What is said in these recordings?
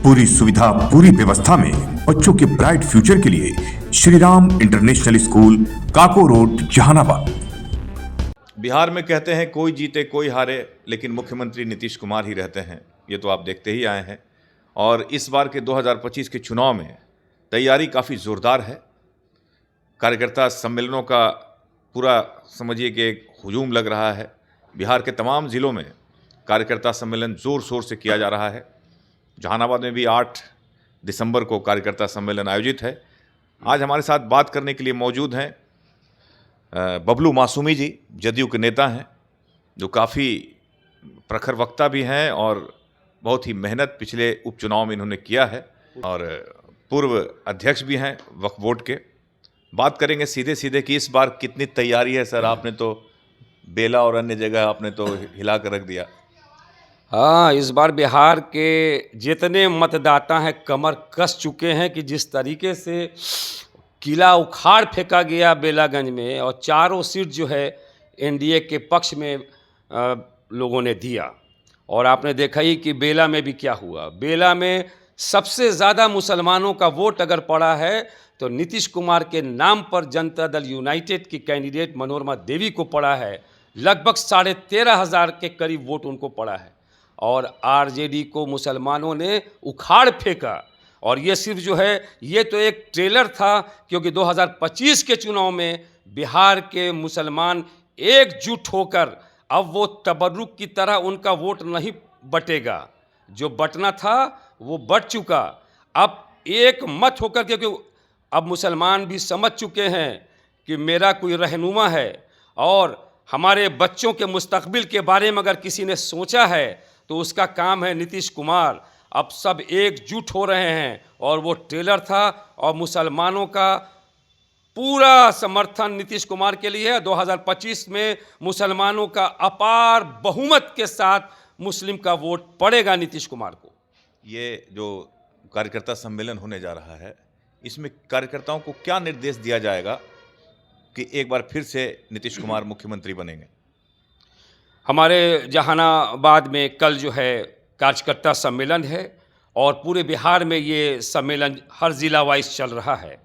पूरी सुविधा, पूरी व्यवस्था में बच्चों के ब्राइट फ्यूचर के लिए श्री राम इंटरनेशनल स्कूल, काको रोड, जहानाबाद। बिहार में कहते हैं कोई जीते कोई हारे, लेकिन मुख्यमंत्री नीतीश कुमार ही रहते हैं। ये तो आप देखते ही आए हैं। और इस बार के 2025 के चुनाव में तैयारी काफ़ी ज़ोरदार है। कार्यकर्ता सम्मेलनों का पूरा समझिए कि एक हुजूम लग रहा है। बिहार के तमाम ज़िलों में कार्यकर्ता सम्मेलन ज़ोर शोर से किया जा रहा है। जहानाबाद में भी 8 दिसंबर को कार्यकर्ता सम्मेलन आयोजित है। आज हमारे साथ बात करने के लिए मौजूद हैं बबलू मासूमी जी, जदयू के नेता हैं, जो काफ़ी प्रखर वक्ता भी हैं और बहुत ही मेहनत पिछले उपचुनाव में इन्होंने किया है, और पूर्व अध्यक्ष भी हैं वक्फ बोर्ड के। बात करेंगे सीधे सीधे कि इस बार कितनी तैयारी है सर। आपने तो बेला और अन्य जगह आपने तो हिला कर रख दिया। हाँ, इस बार बिहार के जितने मतदाता हैं कमर कस चुके हैं कि जिस तरीके से किला उखाड़ फेंका गया बेलागंज में, और चारों सीट जो है एनडीए के पक्ष में लोगों ने दिया। और आपने देखा ही कि बेला में भी क्या हुआ। बेला में सबसे ज़्यादा मुसलमानों का वोट अगर पड़ा है तो नीतीश कुमार के नाम पर जनता दल यूनाइटेड की कैंडिडेट मनोरमा देवी को पड़ा है। लगभग 13,500 के करीब वोट उनको पड़ा है। और आरजेडी को मुसलमानों ने उखाड़ फेंका। और ये सिर्फ जो है ये तो एक ट्रेलर था, क्योंकि 2025 के चुनाव में बिहार के मुसलमान एकजुट होकर अब वो तबर्रुक की तरह उनका वोट नहीं बटेगा। जो बटना था वो बट चुका। अब एक मत होकर, क्योंकि अब मुसलमान भी समझ चुके हैं कि मेरा कोई रहनुमा है, और हमारे बच्चों के मुस्तकबिल के बारे में अगर किसी ने सोचा है तो उसका काम है नीतीश कुमार। अब सब एकजुट हो रहे हैं, और वो ट्रेलर था, और मुसलमानों का पूरा समर्थन नीतीश कुमार के लिए है। 2025 में मुसलमानों का अपार बहुमत के साथ मुस्लिम का वोट पड़ेगा नीतीश कुमार को। ये जो कार्यकर्ता सम्मेलन होने जा रहा है, इसमें कार्यकर्ताओं को क्या निर्देश दिया जाएगा कि एक बार फिर से नीतीश कुमार मुख्यमंत्री बनेंगे? हमारे जहानाबाद में कल जो है कार्यकर्ता सम्मेलन है, और पूरे बिहार में ये सम्मेलन हर ज़िला वाइज चल रहा है।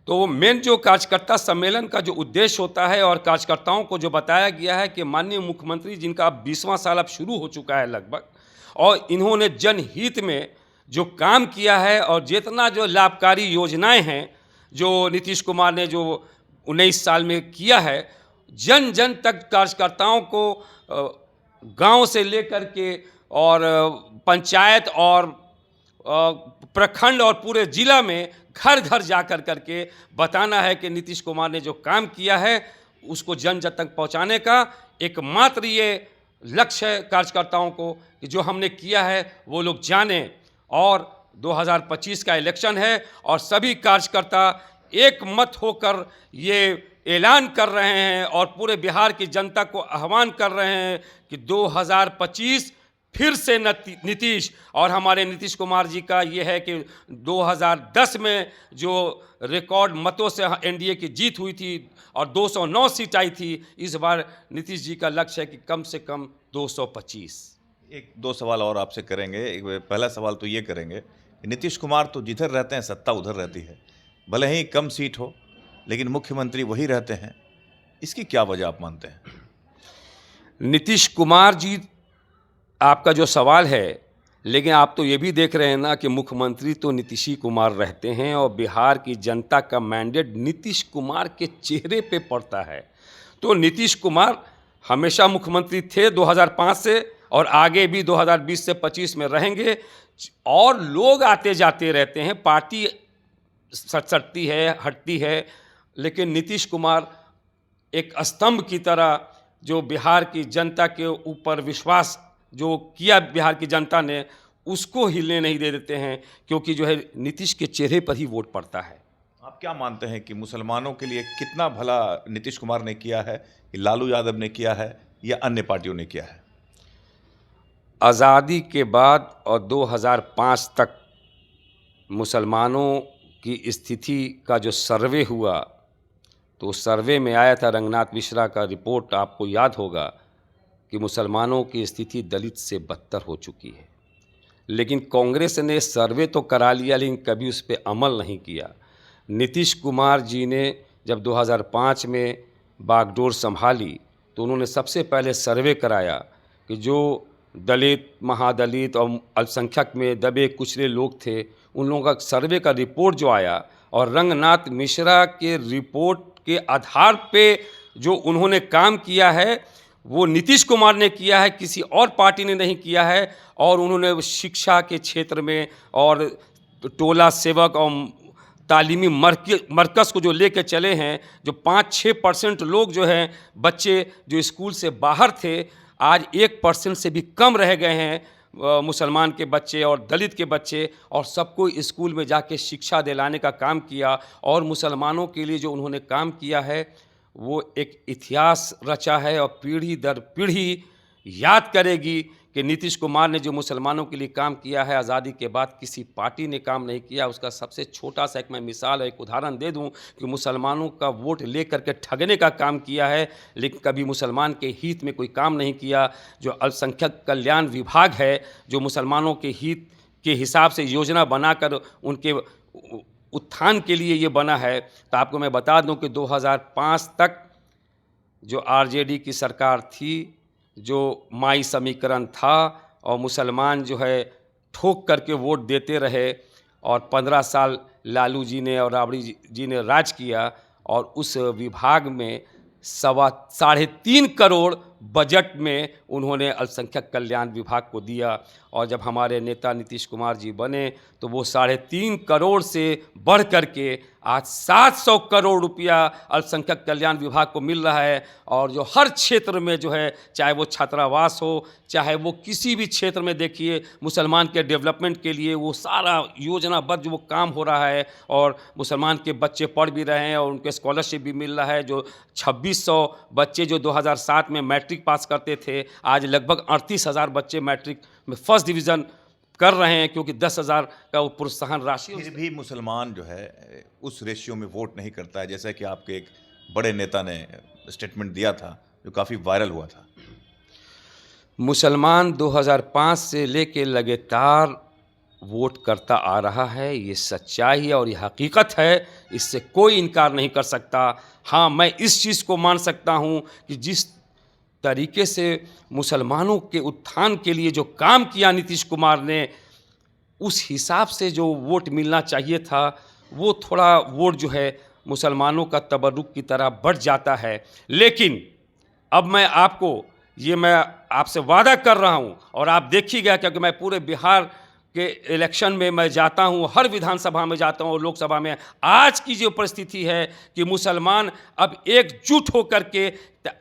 तो मेन जो कार्यकर्ता सम्मेलन का जो उद्देश्य होता है, और कार्यकर्ताओं को जो बताया गया है कि माननीय मुख्यमंत्री जिनका 20वां साल अब शुरू हो चुका है लगभग, और इन्होंने जनहित में जो काम किया है, और जितना जो लाभकारी योजनाएं हैं जो नीतीश कुमार ने जो 19 साल में किया है, जन जन तक कार्यकर्ताओं को गांव से लेकर के और पंचायत और प्रखंड और पूरे जिला में घर घर जाकर करके बताना है कि नीतीश कुमार ने जो काम किया है उसको जन जन तक पहुंचाने का एकमात्र ये लक्ष्य है कार्यकर्ताओं को, कि जो हमने किया है वो लोग जानें। और 2025 का इलेक्शन है, और सभी कार्यकर्ता एक मत होकर ये ऐलान कर रहे हैं और पूरे बिहार की जनता को आह्वान कर रहे हैं कि 2025 फिर से नीतीश। और हमारे नीतीश कुमार जी का ये है कि 2010 में जो रिकॉर्ड मतों से एनडीए की जीत हुई थी और 209 सीट आई थी, इस बार नीतीश जी का लक्ष्य है कि कम से कम 225। एक दो सवाल और आपसे करेंगे। पहला सवाल तो ये करेंगे कि नीतीश कुमार तो जिधर रहते हैं सत्ता उधर रहती है, भले ही कम सीट हो, लेकिन मुख्यमंत्री वही रहते हैं। इसकी क्या वजह आप मानते हैं? नीतीश कुमार जी, आपका जो सवाल है, लेकिन आप तो ये भी देख रहे हैं ना कि मुख्यमंत्री तो नीतीश कुमार रहते हैं, और बिहार की जनता का मैंडेट नीतीश कुमार के चेहरे पे पड़ता है। तो नीतीश कुमार हमेशा मुख्यमंत्री थे 2005 से, और आगे भी 2020 से 25 में रहेंगे। और लोग आते जाते रहते हैं, पार्टी सटती है, हटती है, लेकिन नीतीश कुमार एक स्तंभ की तरह जो बिहार की जनता के ऊपर विश्वास जो किया बिहार की जनता ने, उसको हिलने नहीं दे देते हैं, क्योंकि जो है नीतीश के चेहरे पर ही वोट पड़ता है। आप क्या मानते हैं कि मुसलमानों के लिए कितना भला नीतीश कुमार ने किया है, कि लालू यादव ने किया है या अन्य पार्टियों ने किया है? आज़ादी के बाद और 2005 तक मुसलमानों की स्थिति का जो सर्वे हुआ, तो उस सर्वे में आया था रंगनाथ मिश्रा का रिपोर्ट, आपको याद होगा कि मुसलमानों की स्थिति दलित से बदतर हो चुकी है। लेकिन कांग्रेस ने सर्वे तो करा लिया लेकिन कभी उस पर अमल नहीं किया। नीतीश कुमार जी ने जब 2005 में बागडोर संभाली तो उन्होंने सबसे पहले सर्वे कराया कि जो दलित, महादलित और अल्पसंख्यक में दबे कुचले लोग थे, उन लोगों का सर्वे का रिपोर्ट जो आया और रंगनाथ मिश्रा के रिपोर्ट के आधार पे जो उन्होंने काम किया है वो नीतीश कुमार ने किया है, किसी और पार्टी ने नहीं किया है। और उन्होंने शिक्षा के क्षेत्र में और टोला सेवक और तालीमी मरकज़ को जो लेके चले हैं, जो 5-6% लोग जो हैं बच्चे जो स्कूल से बाहर थे, आज 1% से भी कम रह गए हैं मुसलमान के बच्चे और दलित के बच्चे, और सबको स्कूल में जाके शिक्षा दिलाने का काम किया। और मुसलमानों के लिए जो उन्होंने काम किया है वो एक इतिहास रचा है और पीढ़ी दर पीढ़ी याद करेगी कि नीतीश कुमार ने जो मुसलमानों के लिए काम किया है आज़ादी के बाद किसी पार्टी ने काम नहीं किया। उसका सबसे छोटा सा एक मैं मिसाल, एक उदाहरण दे दूं कि मुसलमानों का वोट ले करके ठगने का काम किया है, लेकिन कभी मुसलमान के हित में कोई काम नहीं किया। जो अल्पसंख्यक कल्याण विभाग है, जो मुसलमानों के हित के हिसाब से योजना बनाकर उनके उत्थान के लिए ये बना है। तो आपको मैं बता दूं कि 2005 तक जो आरजेडी की सरकार थी, जो माई समीकरण था और मुसलमान जो है ठोक करके वोट देते रहे, और 15 साल लालू जी ने और राबड़ी जी ने राज किया, और उस विभाग में 3.5 करोड़ बजट में उन्होंने अल्पसंख्यक कल्याण विभाग को दिया। और जब हमारे नेता नीतीश कुमार जी बने तो वो 3.5 करोड़ से बढ़ करके आज 700 करोड़ रुपया अल्पसंख्यक कल्याण विभाग को मिल रहा है। और जो हर क्षेत्र में जो है, चाहे वो छात्रावास हो, चाहे वो किसी भी क्षेत्र में देखिए, मुसलमान के डेवलपमेंट के लिए वो सारा योजनाबद्ध जो वो काम हो रहा है। और मुसलमान के बच्चे पढ़ भी रहे हैं और उनके स्कॉलरशिप भी मिल रहा है। जो 2600 बच्चे जो 2007 में मैट्रिक पास करते थे, आज लगभग 38,000 बच्चे मैट्रिक में फर्स्ट डिवीज़न कर रहे हैं, क्योंकि 10,000 का वो प्रोत्साहन राशि। फिर भी मुसलमान जो है उस रेशियो में वोट नहीं करता है, जैसा कि आपके एक बड़े नेता ने स्टेटमेंट दिया था जो काफ़ी वायरल हुआ था। मुसलमान 2005 से लेके लगातार वोट करता आ रहा है, ये सच्चाई है और ये हकीकत है, इससे कोई इनकार नहीं कर सकता। हाँ, मैं इस चीज़ को मान सकता हूँ कि जिस तरीके से मुसलमानों के उत्थान के लिए जो काम किया नीतीश कुमार ने, उस हिसाब से जो वोट मिलना चाहिए था, वो थोड़ा वोट जो है मुसलमानों का तबर्रुक की तरह बढ़ जाता है। लेकिन अब मैं आपसे वादा कर रहा हूँ, और आप देखिएगा, क्योंकि मैं पूरे बिहार के इलेक्शन में मैं जाता हूँ, हर विधानसभा में जाता हूँ और लोकसभा में। आज की जो परिस्थिति है कि मुसलमान अब एकजुट होकर के,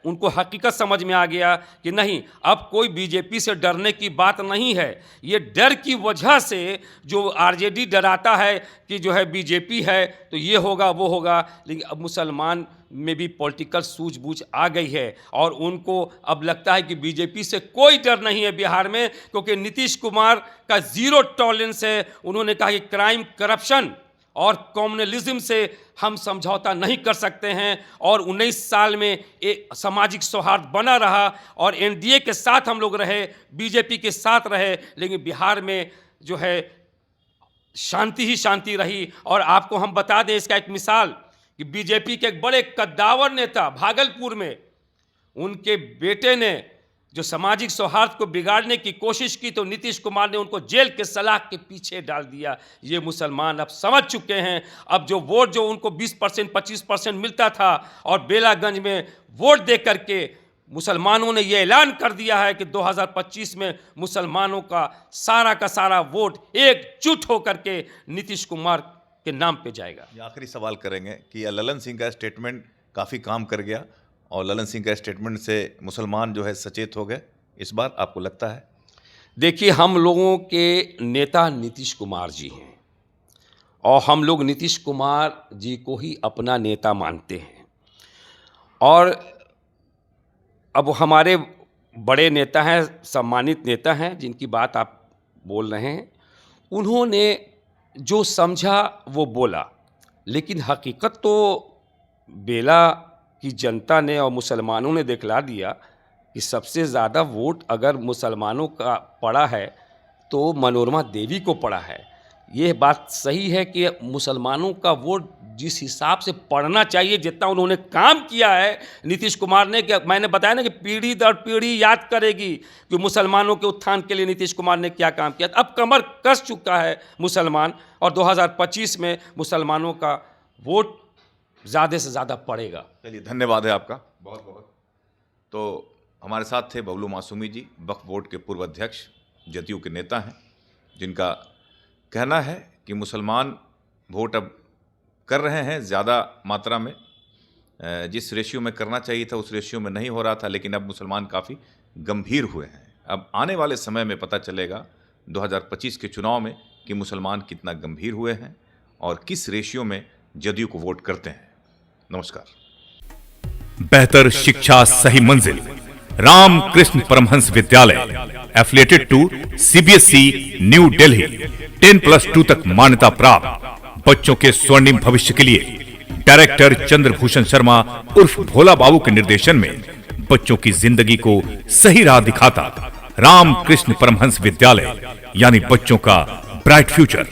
उनको हकीकत समझ में आ गया कि नहीं, अब कोई बीजेपी से डरने की बात नहीं है। ये डर की वजह से जो आरजेडी डराता है कि जो है बीजेपी है तो ये होगा वो होगा, लेकिन अब मुसलमान में भी पॉलिटिकल सूझबूझ आ गई है और उनको अब लगता है कि बीजेपी से कोई डर नहीं है बिहार में, क्योंकि नीतीश कुमार का जीरो टॉलरेंस है। उन्होंने कहा कि क्राइम, करप्शन और कम्युनलिज्म से हम समझौता नहीं कर सकते हैं। और 19 साल में एक सामाजिक सौहार्द बना रहा और एनडीए के साथ हम लोग रहे, बीजेपी के साथ रहे, लेकिन बिहार में जो है शांति ही शांति रही। और आपको हम बता दें इसका एक मिसाल कि बीजेपी के एक बड़े कद्दावर नेता भागलपुर में, उनके बेटे ने जो सामाजिक सौहार्द को बिगाड़ने की कोशिश की तो नीतीश कुमार ने उनको जेल के सलाख के पीछे डाल दिया। ये मुसलमान अब समझ चुके हैं। अब जो वोट जो उनको 20% 25% मिलता था और बेलागंज में वोट दे करके मुसलमानों ने ये ऐलान कर दिया है कि 2025 में मुसलमानों का सारा वोट एकजुट होकर के नीतीश कुमार के नाम पे जाएगा। ये आखिरी सवाल करेंगे कि ललन सिंह का स्टेटमेंट काफ़ी काम कर गया और ललन सिंह का स्टेटमेंट से मुसलमान जो है सचेत हो गए, इस बार आपको लगता है? देखिए, हम लोगों के नेता नीतीश कुमार जी हैं और हम लोग नीतीश कुमार जी को ही अपना नेता मानते हैं। और अब हमारे बड़े नेता हैं, सम्मानित नेता हैं जिनकी बात आप बोल रहे हैं, उन्होंने जो समझा वो बोला, लेकिन हकीकत तो बेला की जनता ने और मुसलमानों ने दिखला दिया कि सबसे ज़्यादा वोट अगर मुसलमानों का पड़ा है तो मनोरमा देवी को पड़ा है। ये बात सही है कि मुसलमानों का वोट जिस हिसाब से पड़ना चाहिए, जितना उन्होंने काम किया है नीतीश कुमार ने, कि मैंने बताया ना कि पीढ़ी दर पीढ़ी याद करेगी कि मुसलमानों के उत्थान के लिए नीतीश कुमार ने क्या काम किया। अब कमर कस चुका है मुसलमान, और 2025 में मुसलमानों का वोट ज़्यादा से ज़्यादा पड़ेगा। चलिए, धन्यवाद है आपका बहुत बहुत। तो हमारे साथ थे बबलू मासूमी जी, वक्फ बोर्ड के पूर्व अध्यक्ष, जदयू के नेता हैं, जिनका कहना है कि मुसलमान वोट अब कर रहे हैं ज़्यादा मात्रा में, जिस रेशियो में करना चाहिए था उस रेशियो में नहीं हो रहा था, लेकिन अब मुसलमान काफ़ी गंभीर हुए हैं। अब आने वाले समय में पता चलेगा 2025 के चुनाव में कि मुसलमान कितना गंभीर हुए हैं और किस रेशियो में जदयू को वोट करते हैं। नमस्कार। बेहतर शिक्षा सही मंजिल, Ramakrishna Paramhansa Vidyalaya, affiliated to CBSE New Delhi, 10+2 तक मान्यता प्राप्त। बच्चों के स्वर्णिम भविष्य के लिए डायरेक्टर चंद्रभूषण शर्मा उर्फ भोला बाबू के निर्देशन में बच्चों की जिंदगी को सही राह दिखाता रामकृष्ण परमहंस विद्यालय, यानी बच्चों का ब्राइट फ्यूचर।